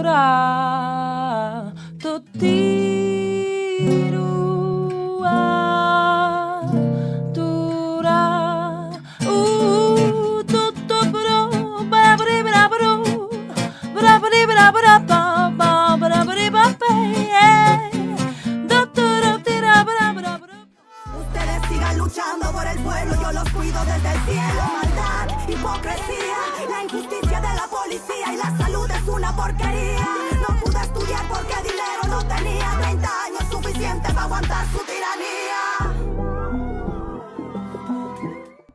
tura, tutirua, tura, tutupuru, barabribarabaru, ustedes sigan luchando por el pueblo, yo los cuido desde el cielo. Maldad, hipocresía, la injusticia de la policía y la salud es una porquería. No pude estudiar porque dinero no tenía, 30 años suficiente para aguantar su tiranía.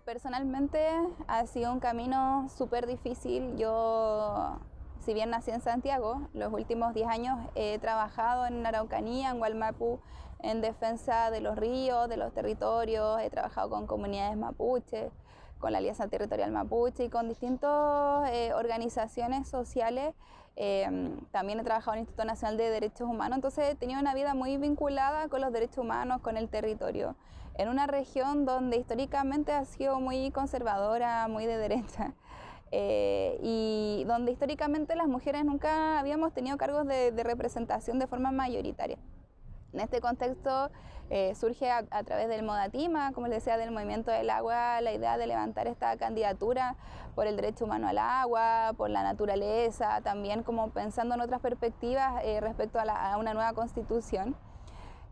Personalmente ha sido un camino súper difícil. Yo, si bien nací en Santiago, los últimos 10 años he trabajado en Araucanía, en Wallmapu, en defensa de los ríos, de los territorios. He trabajado con comunidades mapuche, con la Alianza Territorial Mapuche y con distintas organizaciones sociales. También he trabajado en el Instituto Nacional de Derechos Humanos, entonces he tenido una vida muy vinculada con los derechos humanos, con el territorio, en una región donde históricamente ha sido muy conservadora, muy de derecha. Y donde históricamente las mujeres nunca habíamos tenido cargos de representación de forma mayoritaria. En este contexto surge a través del Modatima, como les decía, del Movimiento del Agua, la idea de levantar esta candidatura por el derecho humano al agua, por la naturaleza, también como pensando en otras perspectivas respecto a una nueva constitución.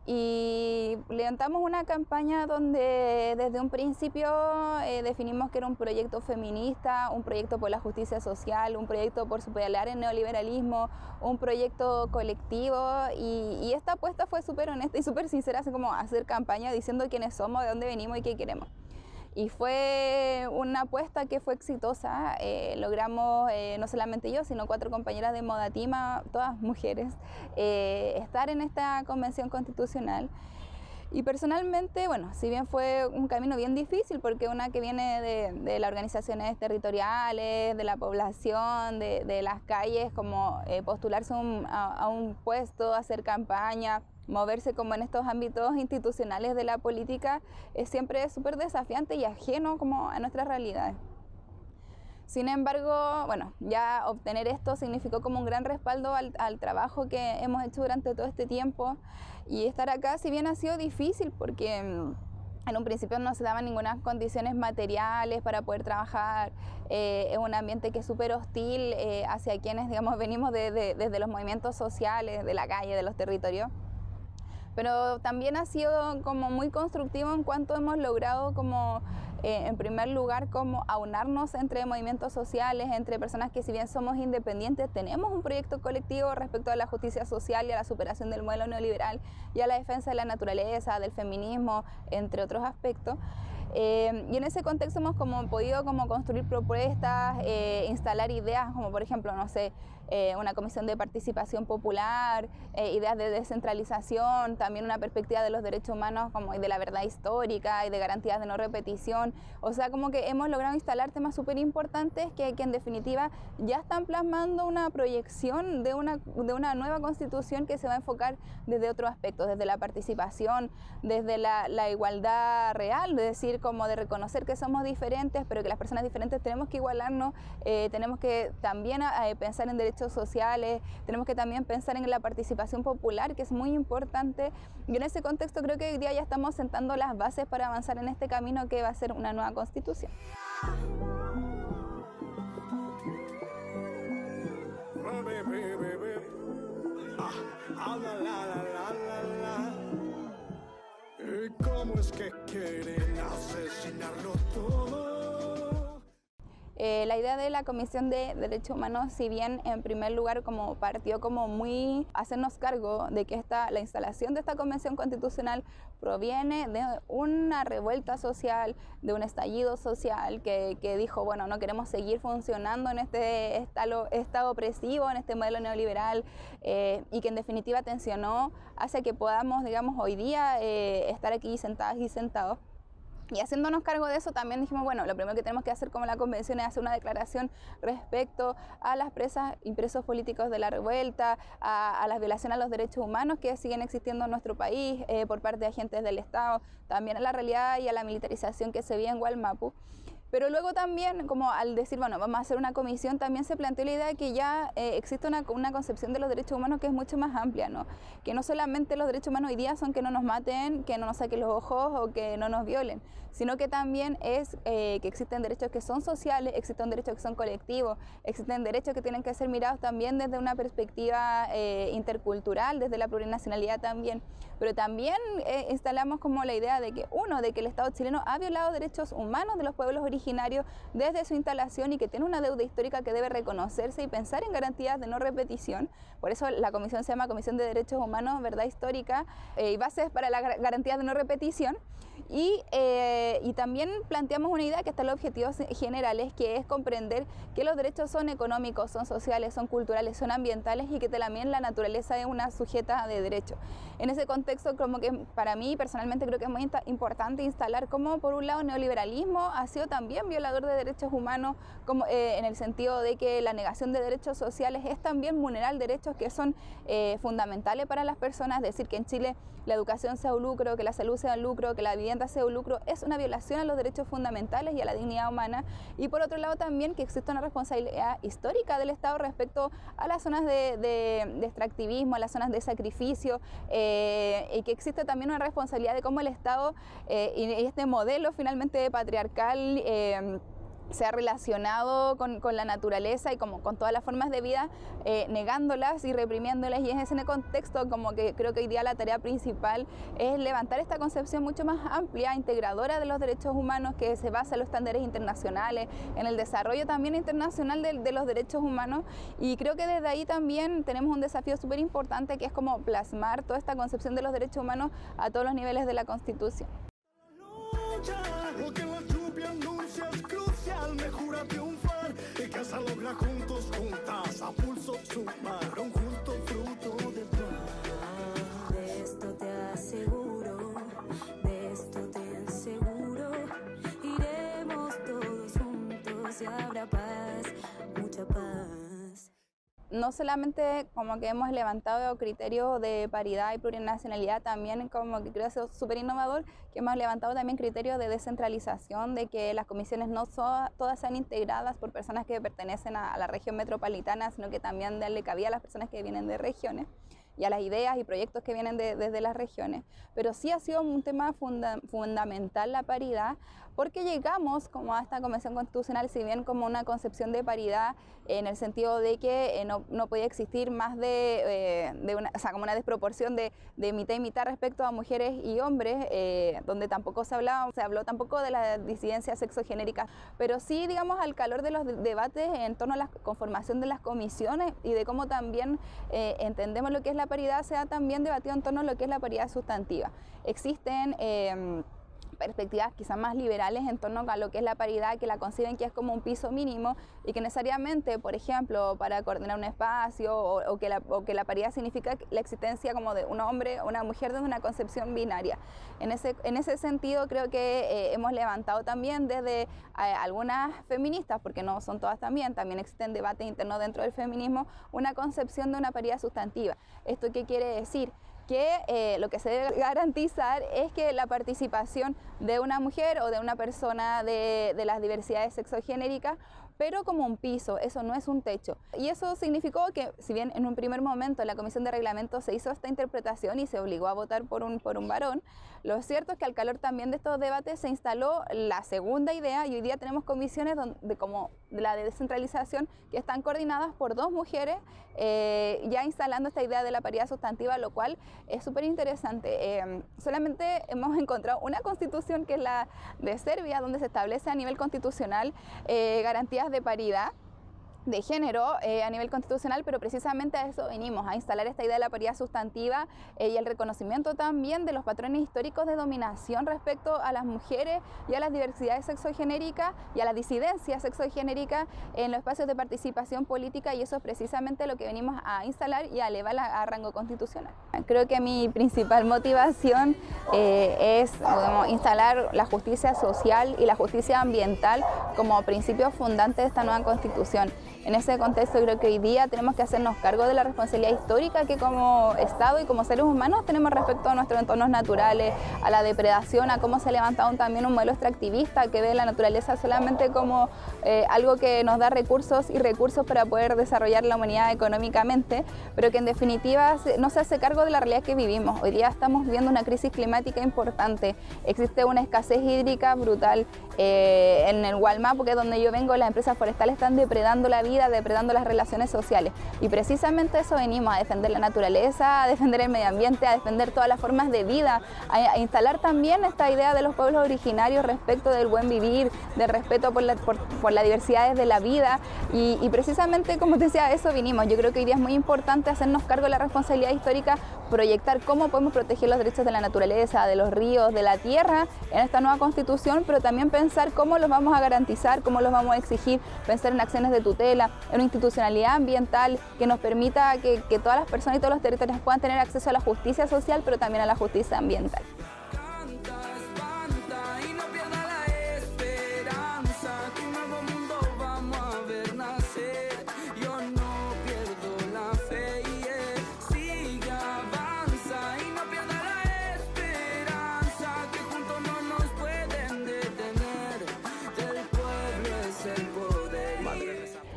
Y levantamos una campaña donde desde un principio definimos que era un proyecto feminista, un proyecto por la justicia social, un proyecto por superar el neoliberalismo, un proyecto colectivo, y esta apuesta fue súper honesta y súper sincera, así como hacer campaña diciendo quiénes somos, de dónde venimos y qué queremos. Y fue una apuesta que fue exitosa. Logramos, no solamente yo, sino 4 compañeras de Modatima, todas mujeres, estar en esta convención constitucional. Y personalmente, bueno, si bien fue un camino bien difícil, porque una que viene de las organizaciones territoriales, de la población, de las calles, como postularse a un puesto, hacer campaña, moverse como en estos ámbitos institucionales de la política, es siempre súper desafiante y ajeno como a nuestras realidades. Sin embargo, bueno, ya obtener esto significó como un gran respaldo al trabajo que hemos hecho durante todo este tiempo, y estar acá, si bien ha sido difícil, porque en un principio no se daban ninguna condiciones materiales para poder trabajar, es un ambiente que es súper hostil hacia quienes, digamos, venimos desde los movimientos sociales, de la calle, de los territorios. Pero también ha sido como muy constructivo en cuanto hemos logrado como, en primer lugar, como aunarnos entre movimientos sociales, entre personas que, si bien somos independientes, tenemos un proyecto colectivo respecto a la justicia social y a la superación del modelo neoliberal y a la defensa de la naturaleza, del feminismo, entre otros aspectos. Y en ese contexto hemos podido construir propuestas, instalar ideas como, por ejemplo, no sé, una comisión de participación popular, ideas de descentralización, también una perspectiva de los derechos humanos como de la verdad histórica y de garantías de no repetición. O sea, como que hemos logrado instalar temas súper importantes que en definitiva ya están plasmando una proyección de una nueva constitución que se va a enfocar desde otros aspectos, desde la participación, desde la igualdad real, es decir, como de reconocer que somos diferentes, pero que las personas diferentes tenemos que igualarnos, tenemos que también pensar en derechos sociales, tenemos que también pensar en la participación popular, que es muy importante. Y en ese contexto creo que hoy día ya estamos sentando las bases para avanzar en este camino que va a ser una nueva constitución. ¿Cómo es que quieren asesinarlo todo? La idea de la Comisión de Derechos Humanos, si bien en primer lugar como partió como muy hacernos cargo de que la instalación de esta Convención Constitucional proviene de una revuelta social, de un estallido social que dijo, bueno, no queremos seguir funcionando en este estado opresivo, en este modelo neoliberal, y que en definitiva tensionó hacia que podamos, digamos, hoy día estar aquí sentadas y sentados. Y haciéndonos cargo de eso, también dijimos, bueno, lo primero que tenemos que hacer como la convención es hacer una declaración respecto a las presas y presos políticos de la revuelta, a las violaciones a los derechos humanos que siguen existiendo en nuestro país por parte de agentes del Estado, también a la realidad y a la militarización que se veía en Wallmapu. Pero luego también, como al decir, bueno, vamos a hacer una comisión, también se planteó la idea de que ya existe una concepción de los derechos humanos que es mucho más amplia, ¿no? Que no solamente los derechos humanos hoy día son que no nos maten, que no nos saquen los ojos o que no nos violen, sino que también es que existen derechos que son sociales, existen derechos que son colectivos, existen derechos que tienen que ser mirados también desde una perspectiva intercultural, desde la plurinacionalidad también. Pero también instalamos como la idea de que, uno, de que el Estado chileno ha violado derechos humanos de los pueblos originarios desde su instalación y que tiene una deuda histórica que debe reconocerse y pensar en garantías de no repetición. Por eso la comisión se llama Comisión de Derechos Humanos, Verdad Histórica y Bases para la Garantía de No Repetición. Y también planteamos una idea que está en los objetivos generales, que es comprender que los derechos son económicos, son sociales, son culturales, son ambientales y que también la naturaleza es una sujeta de derecho. En ese contexto, como que para mí personalmente creo que es muy importante instalar cómo por un lado el neoliberalismo ha sido también violador de derechos humanos, como, en el sentido de que la negación de derechos sociales es también vulnerar derechos que son fundamentales para las personas. Decir que en Chile la educación sea un lucro, que la salud sea un lucro, que la vivienda sea un lucro, es una violación a los derechos fundamentales y a la dignidad humana. Y por otro lado también que existe una responsabilidad histórica del Estado respecto a las zonas de extractivismo, a las zonas de sacrificio, y que existe también una responsabilidad de cómo el Estado y este modelo finalmente patriarcal se ha relacionado con la naturaleza y como con todas las formas de vida, negándolas y reprimiéndolas, y es en ese contexto como que creo que hoy día la tarea principal es levantar esta concepción mucho más amplia, integradora de los derechos humanos, que se basa en los estándares internacionales, en el desarrollo también internacional de los derechos humanos, y creo que desde ahí también tenemos un desafío súper importante que es como plasmar toda esta concepción de los derechos humanos a todos los niveles de la Constitución. Lo que la lluvia anuncia es crucial, me jura triunfar y que se logra juntos, juntas, a pulso sumar un justo fruto de paz. De esto te aseguro, de esto te aseguro, iremos todos juntos y habrá paz, mucha paz. No solamente como que hemos levantado criterios de paridad y plurinacionalidad, también como que creo que es súper innovador, que hemos levantado también criterios de descentralización, de que las comisiones no todas sean integradas por personas que pertenecen a la región metropolitana, sino que también darle cabida a las personas que vienen de regiones y a las ideas y proyectos que vienen desde las regiones. Pero sí ha sido un tema fundamental la paridad, porque llegamos como a esta Convención Constitucional, si bien como una concepción de paridad en el sentido de que no podía existir más o sea, como una desproporción de mitad y mitad respecto a mujeres y hombres, donde tampoco se habló tampoco de la disidencia sexogenérica, pero sí, digamos, al calor de los debates en torno a la conformación de las comisiones y de cómo también entendemos lo que es la paridad, se ha también debatido en torno a lo que es la paridad sustantiva. Existen perspectivas quizás más liberales en torno a lo que es la paridad, que la conciben que es como un piso mínimo y que necesariamente, por ejemplo, para coordinar un espacio o que la paridad significa la existencia como de un hombre o una mujer desde una concepción binaria. En ese sentido creo que hemos levantado también desde algunas feministas, porque no son todas también existen debates internos dentro del feminismo, una concepción de una paridad sustantiva. ¿Esto qué quiere decir? Que lo que se debe garantizar es que la participación de una mujer o de una persona de las diversidades sexogenéricas, pero como un piso, eso no es un techo. Y eso significó que, si bien en un primer momento en la Comisión de Reglamento se hizo esta interpretación y se obligó a votar por un varón, lo cierto es que al calor también de estos debates se instaló la segunda idea, y hoy día tenemos comisiones como la de descentralización que están coordinadas por dos mujeres, ya instalando esta idea de la paridad sustantiva, lo cual es súper interesante. Solamente hemos encontrado una constitución, que es la de Serbia, donde se establece a nivel constitucional garantías de paridad de género a nivel constitucional, pero precisamente a eso venimos, a instalar esta idea de la paridad sustantiva y el reconocimiento también de los patrones históricos de dominación respecto a las mujeres y a las diversidades sexogenéricas y a la disidencia sexogenérica en los espacios de participación política, y eso es precisamente lo que venimos a instalar y a elevar a rango constitucional. Creo que mi principal motivación es instalar la justicia social y la justicia ambiental como principios fundantes de esta nueva constitución. En ese contexto creo que hoy día tenemos que hacernos cargo de la responsabilidad histórica que como Estado y como seres humanos tenemos respecto a nuestros entornos naturales, a la depredación, a cómo se ha levantado también un modelo extractivista que ve la naturaleza solamente como algo que nos da recursos y recursos para poder desarrollar la humanidad económicamente, pero que en definitiva no se hace cargo de la realidad que vivimos. Hoy día estamos viviendo una crisis climática importante, existe una escasez hídrica brutal. En el Gualmapu, que es donde yo vengo, las empresas forestales están depredando la vida, depredando las relaciones sociales, y precisamente eso venimos, a defender la naturaleza, a defender el medio ambiente, a defender todas las formas de vida, a instalar también esta idea de los pueblos originarios respecto del buen vivir, del respeto por la diversidad de la vida, y precisamente, como te decía, eso vinimos. Yo creo que hoy día es muy importante hacernos cargo de la responsabilidad histórica, proyectar cómo podemos proteger los derechos de la naturaleza, de los ríos, de la tierra en esta nueva constitución, pero también pensar cómo los vamos a garantizar, cómo los vamos a exigir, pensar en acciones de tutela, en una institucionalidad ambiental que nos permita que todas las personas y todos los territorios puedan tener acceso a la justicia social, pero también a la justicia ambiental.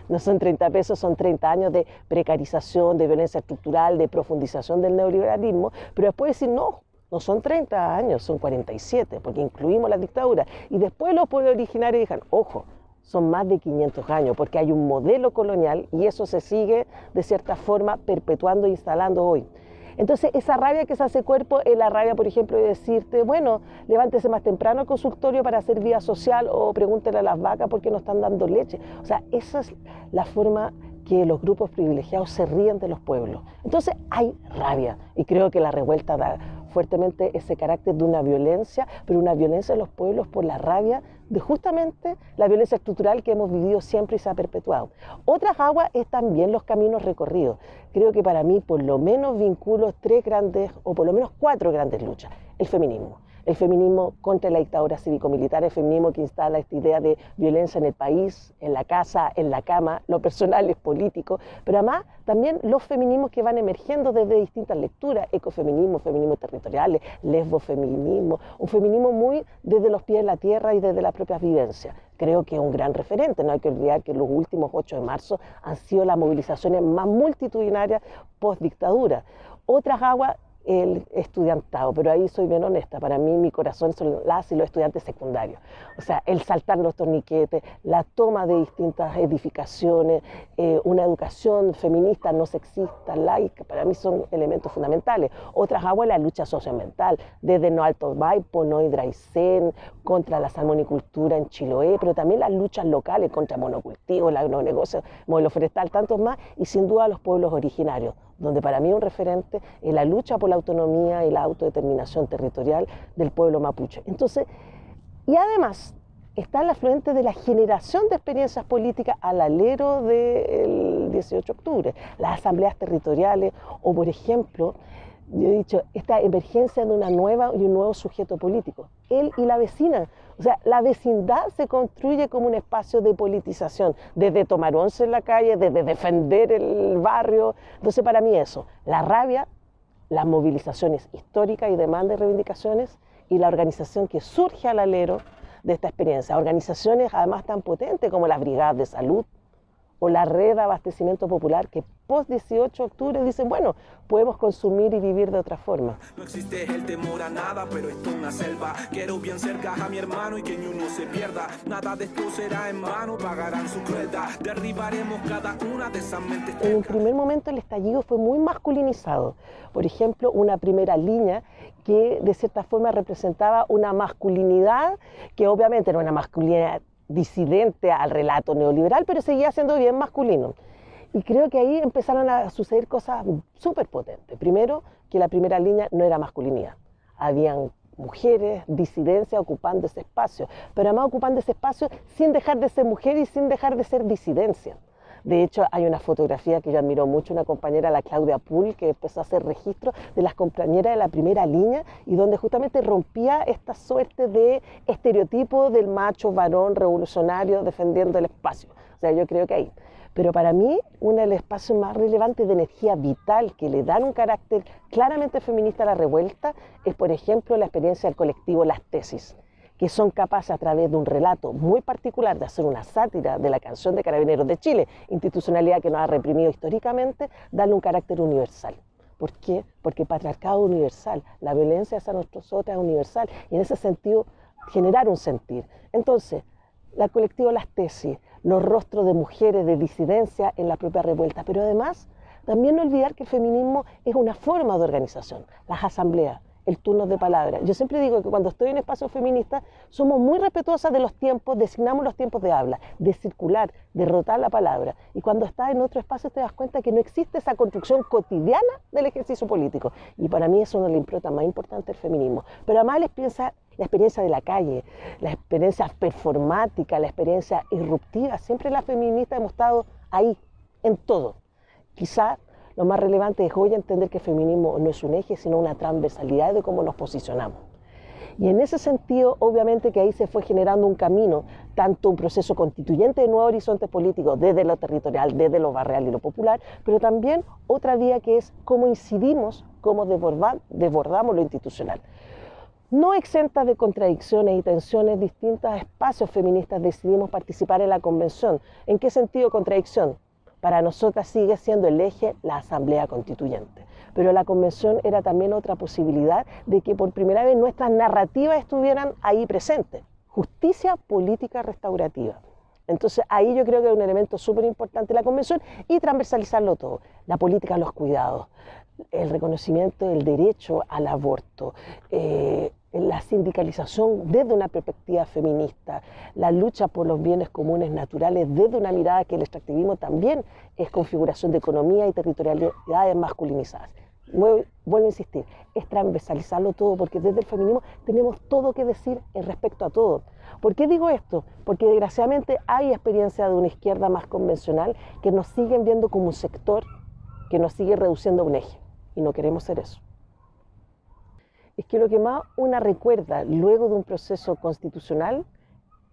No son 30 pesos, son 30 años de precarización, de violencia estructural, de profundización del neoliberalismo, pero después decir no son 30 años, son 47, porque incluimos la dictadura. Y después los pueblos originarios dijeron, ojo, son más de 500 años, porque hay un modelo colonial y eso se sigue de cierta forma perpetuando e instalando hoy. Entonces, esa rabia que se hace cuerpo es la rabia, por ejemplo, de decirte, bueno, levántese más temprano al consultorio para hacer vida social o pregúntele a las vacas por qué no están dando leche. O sea, esa es la forma que los grupos privilegiados se ríen de los pueblos. Entonces, hay rabia y creo que la revuelta da fuertemente ese carácter de una violencia, pero una violencia de los pueblos por la rabia de justamente la violencia estructural que hemos vivido siempre y se ha perpetuado. Otras aguas es también los caminos recorridos. Creo que para mí por lo menos vinculo 3 grandes, o por lo menos 4 grandes luchas. El feminismo contra la dictadura cívico-militar, el feminismo que instala esta idea de violencia en el país, en la casa, en la cama, lo personal es político, pero además también los feminismos que van emergiendo desde distintas lecturas, ecofeminismo, feminismos territoriales, lesbofeminismo, un feminismo muy desde los pies de la tierra y desde las propias vivencias. Creo que es un gran referente, no hay que olvidar que los últimos 8 de marzo han sido las movilizaciones más multitudinarias post-dictadura. Otras aguas, el estudiantado, pero ahí soy bien honesta, para mí mi corazón son las y los estudiantes secundarios, o sea, el saltar los torniquetes, la toma de distintas edificaciones, una educación feminista, no sexista, laica, para mí son elementos fundamentales. Otras aguas, la lucha socioambiental, desde No Alto Maipo, No Hidraicén, contra la salmonicultura en Chiloé, pero también las luchas locales contra monocultivos, el agronegocio, modelo forestal, tantos más, y sin duda los pueblos originarios, donde para mí un referente es la lucha por la autonomía y la autodeterminación territorial del pueblo mapuche. Entonces, y además está el afluente de la generación de experiencias políticas al alero del 18 de octubre, las asambleas territoriales o, por ejemplo, yo he dicho, esta emergencia de una nueva y un nuevo sujeto político, él y la vecina. O sea, la vecindad se construye como un espacio de politización, desde tomar once en la calle, desde defender el barrio. Entonces, para mí eso, la rabia, las movilizaciones históricas y demandas y reivindicaciones, y la organización que surge al alero de esta experiencia. Organizaciones además tan potentes como las brigadas de salud, o la red de abastecimiento popular que post 18 de octubre dicen, bueno, podemos consumir y vivir de otra forma. No existe el temor a nada, pero esto es una selva. Quiero bien cerca a mi hermano y que ni uno se pierda. Nada de esto será en vano, pagarán su crueldad. Derribaremos cada una de esas mentes. En un primer momento el estallido fue muy masculinizado. Por ejemplo, una primera línea que de cierta forma representaba una masculinidad que obviamente era una masculinidad disidente al relato neoliberal, pero seguía siendo bien masculino. Y creo que ahí empezaron a suceder cosas súper potentes. Primero, que la primera línea no era masculinidad. Habían mujeres, disidencias ocupando ese espacio, pero además ocupando ese espacio sin dejar de ser mujer y sin dejar de ser disidencia. De hecho, hay una fotografía que yo admiro mucho, una compañera, la Claudia Pool, que empezó a hacer registro de las compañeras de la primera línea y donde justamente rompía esta suerte de estereotipo del macho varón revolucionario defendiendo el espacio. O sea, yo creo que ahí. Pero para mí, uno de los espacios más relevantes de energía vital que le dan un carácter claramente feminista a la revuelta es, por ejemplo, la experiencia del colectivo Las Tesis, que son capaces a través de un relato muy particular de hacer una sátira de la canción de Carabineros de Chile, institucionalidad que nos ha reprimido históricamente, darle un carácter universal. ¿Por qué? Porque el patriarcado es universal, la violencia hacia nosotras es universal y en ese sentido generar un sentir. Entonces, la colectiva Las Tesis, los rostros de mujeres de disidencia en la propia revuelta, pero además también no olvidar que el feminismo es una forma de organización, las asambleas, el turno de palabra. Yo siempre digo que cuando estoy en espacios feministas somos muy respetuosas de los tiempos, designamos los tiempos de habla, de circular, de rotar la palabra. Y cuando estás en otro espacio te das cuenta que no existe esa construcción cotidiana del ejercicio político. Y para mí eso es una de las improntas más importantes del feminismo. Pero además la experiencia de la calle, la experiencia performática, la experiencia irruptiva. Siempre las feministas hemos estado ahí, en todo. Quizá lo más relevante es hoy entender que el feminismo no es un eje, sino una transversalidad de cómo nos posicionamos. Y en ese sentido, obviamente que ahí se fue generando un camino, tanto un proceso constituyente de nuevos horizontes políticos desde lo territorial, desde lo barrial y lo popular, pero también otra vía que es cómo incidimos, cómo desbordamos lo institucional. No exentas de contradicciones y tensiones, distintos espacios feministas decidimos participar en la convención. ¿En qué sentido contradicción? Para nosotras sigue siendo el eje la Asamblea Constituyente. Pero la convención era también otra posibilidad de que por primera vez nuestras narrativas estuvieran ahí presentes. Justicia política restaurativa. Entonces ahí yo creo que es un elemento súper importante de la convención y transversalizarlo todo. La política de los cuidados, el reconocimiento del derecho al aborto, la sindicalización desde una perspectiva feminista, la lucha por los bienes comunes naturales desde una mirada que el extractivismo también es configuración de economía y territorialidades masculinizadas. Vuelvo a insistir, es transversalizarlo todo porque desde el feminismo tenemos todo que decir en respecto a todo. ¿Por qué digo esto? Porque desgraciadamente hay experiencia de una izquierda más convencional que nos siguen viendo como un sector que nos sigue reduciendo a un eje y no queremos ser eso. Es que lo que más una recuerda luego de un proceso constitucional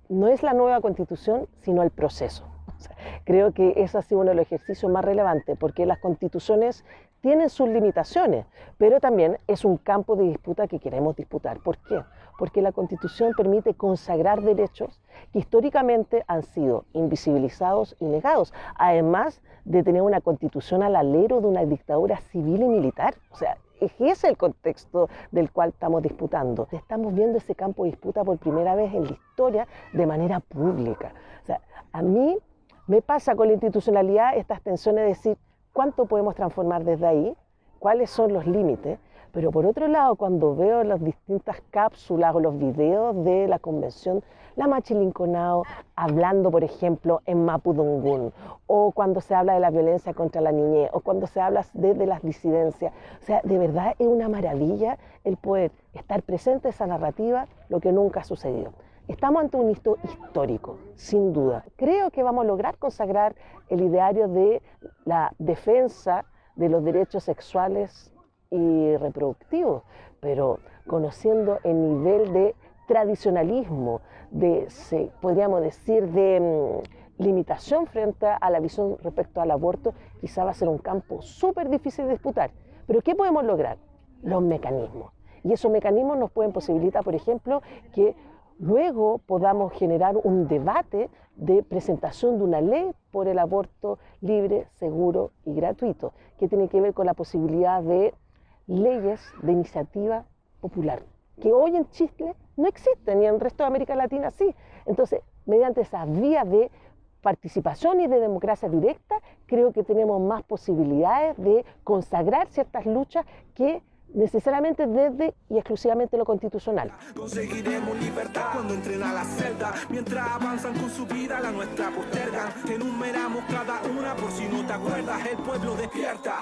no es la nueva constitución, sino el proceso. O sea, creo que ese ha sido uno de los ejercicios más relevantes, porque las constituciones tienen sus limitaciones, pero también es un campo de disputa que queremos disputar. ¿Por qué? Porque la Constitución permite consagrar derechos que históricamente han sido invisibilizados y negados, además de tener una Constitución al alero de una dictadura civil y militar. O sea, ese es el contexto del cual estamos disputando. Estamos viendo ese campo de disputa por primera vez en la historia de manera pública. O sea, a mí me pasa con la institucionalidad estas tensiones de decir cuánto podemos transformar desde ahí, cuáles son los límites, pero por otro lado, cuando veo las distintas cápsulas o los videos de la convención, la Machilinconao hablando, por ejemplo, en Mapudungún, o cuando se habla de la violencia contra la niñez, o cuando se habla de las disidencias, o sea, de verdad es una maravilla el poder estar presente en esa narrativa, lo que nunca ha sucedido. Estamos ante un hito histórico, sin duda. Creo que vamos a lograr consagrar el ideario de la defensa de los derechos sexuales y reproductivos, pero conociendo el nivel de tradicionalismo, podríamos decir, de limitación frente a la visión respecto al aborto, quizá va a ser un campo súper difícil de disputar. Pero ¿qué podemos lograr? Los mecanismos. Y esos mecanismos nos pueden posibilitar, por ejemplo, que luego podamos generar un debate de presentación de una ley por el aborto libre, seguro y gratuito, que tiene que ver con la posibilidad de leyes de iniciativa popular, que hoy en Chile no existen y en el resto de América Latina sí. Entonces, mediante esas vías de participación y de democracia directa, creo que tenemos más posibilidades de consagrar ciertas luchas que necesariamente desde y exclusivamente lo constitucional. Conseguiremos libertad cuando entren a la celda, mientras avanzan con su vida la nuestra postergan. Enumeramos cada una por si no te acuerdas, el pueblo despierta.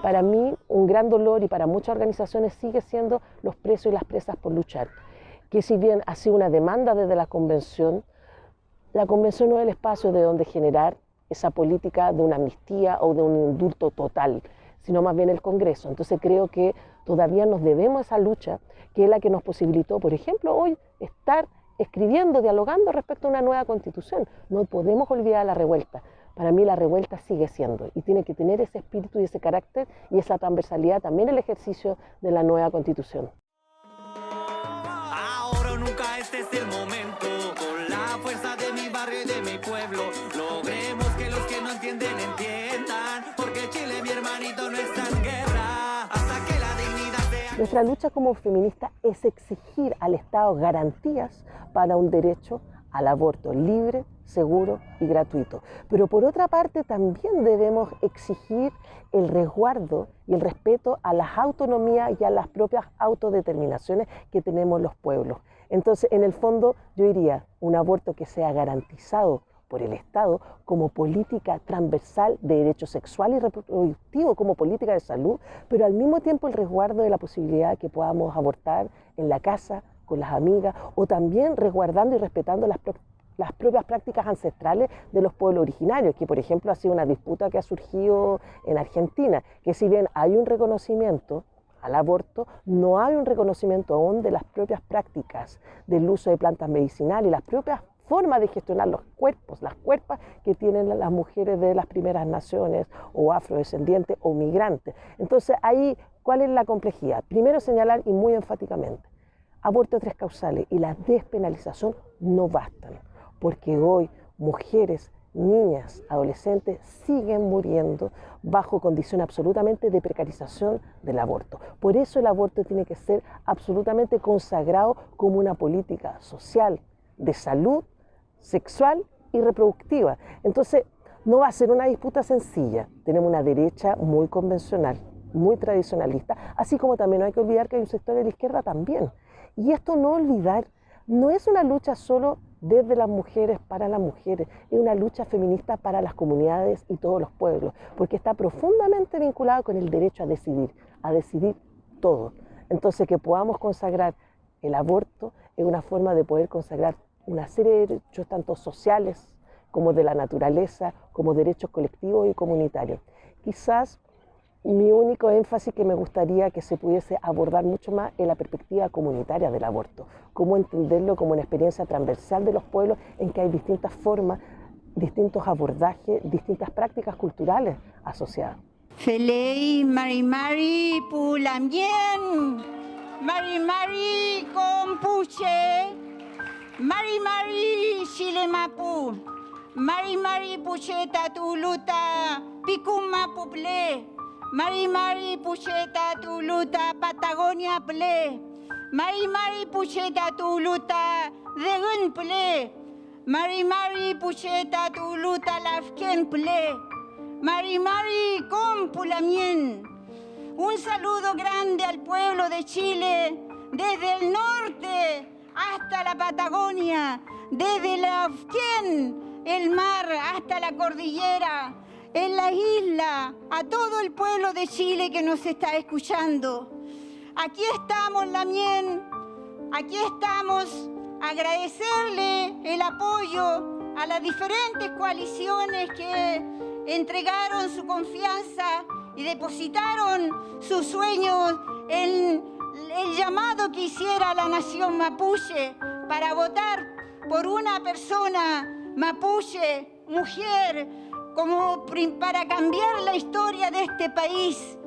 Para mí, un gran dolor y para muchas organizaciones sigue siendo los presos y las presas por luchar, que si bien ha sido una demanda desde la convención no es el espacio de donde generar esa política de una amnistía o de un indulto total, sino más bien el Congreso. Entonces creo que todavía nos debemos esa lucha, que es la que nos posibilitó, por ejemplo, hoy estar escribiendo, dialogando respecto a una nueva constitución. No podemos olvidar la revuelta. Para mí la revuelta sigue siendo y tiene que tener ese espíritu y ese carácter y esa transversalidad también en el ejercicio de la nueva constitución. Ahora o nunca, este es el momento. Con la fuerza de mi barrio y de mi pueblo, logremos que los que no entienden entiendan. Porque Chile, mi hermanito, no está en guerra. Hasta que la dignidad sea... Nuestra lucha como feminista es exigir al Estado garantías para un derecho al aborto libre, seguro y gratuito. Pero por otra parte también debemos exigir el resguardo y el respeto a las autonomías y a las propias autodeterminaciones que tenemos los pueblos. Entonces, en el fondo, yo diría un aborto que sea garantizado por el Estado como política transversal de derecho sexual y reproductivo, como política de salud, pero al mismo tiempo el resguardo de la posibilidad de que podamos abortar en la casa, con las amigas, o también resguardando y respetando las propias prácticas ancestrales de los pueblos originarios, que por ejemplo ha sido una disputa que ha surgido en Argentina, que si bien hay un reconocimiento al aborto, no hay un reconocimiento aún de las propias prácticas del uso de plantas medicinales y las propias formas de gestionar los cuerpos, las cuerpas que tienen las mujeres de las primeras naciones o afrodescendientes o migrantes. Entonces ahí, ¿cuál es la complejidad? Primero señalar y muy enfáticamente, aborto de 3 causales y la despenalización no bastan, porque hoy mujeres, niñas, adolescentes siguen muriendo bajo condiciones absolutamente de precarización del aborto. Por eso el aborto tiene que ser absolutamente consagrado como una política social, de salud, sexual y reproductiva. Entonces, no va a ser una disputa sencilla. Tenemos una derecha muy convencional, muy tradicionalista, así como también no hay que olvidar que hay un sector de la izquierda también. Y esto no olvidar, no es una lucha solo desde las mujeres para las mujeres, es una lucha feminista para las comunidades y todos los pueblos, porque está profundamente vinculado con el derecho a decidir todo. Entonces, que podamos consagrar el aborto es una forma de poder consagrar una serie de derechos tanto sociales como de la naturaleza, como derechos colectivos y comunitarios. Quizás mi único énfasis que me gustaría que se pudiese abordar mucho más es la perspectiva comunitaria del aborto, cómo entenderlo como una experiencia transversal de los pueblos en que hay distintas formas, distintos abordajes, distintas prácticas culturales asociadas. Feliz Mari Pulamien, Mari Compuche, Mari Chilemapu, Mari Pucheta Tuluta, Picuma Ple, Mari Pucheta Tuluta, Patagonia Ple, Mari Pucheta Tuluta, Degun Ple, Mari Pucheta Tuluta, Lafken Ple, Mari Compulamien. Un saludo grande al pueblo de Chile, desde el norte hasta la Patagonia, desde la Afquén, el mar, hasta la cordillera, en la isla, a todo el pueblo de Chile que nos está escuchando. Aquí estamos, Lamien, aquí estamos, agradecerle el apoyo a las diferentes coaliciones que entregaron su confianza y depositaron sus sueños en el llamado que hiciera la nación mapuche para votar por una persona mapuche, mujer, como para cambiar la historia de este país.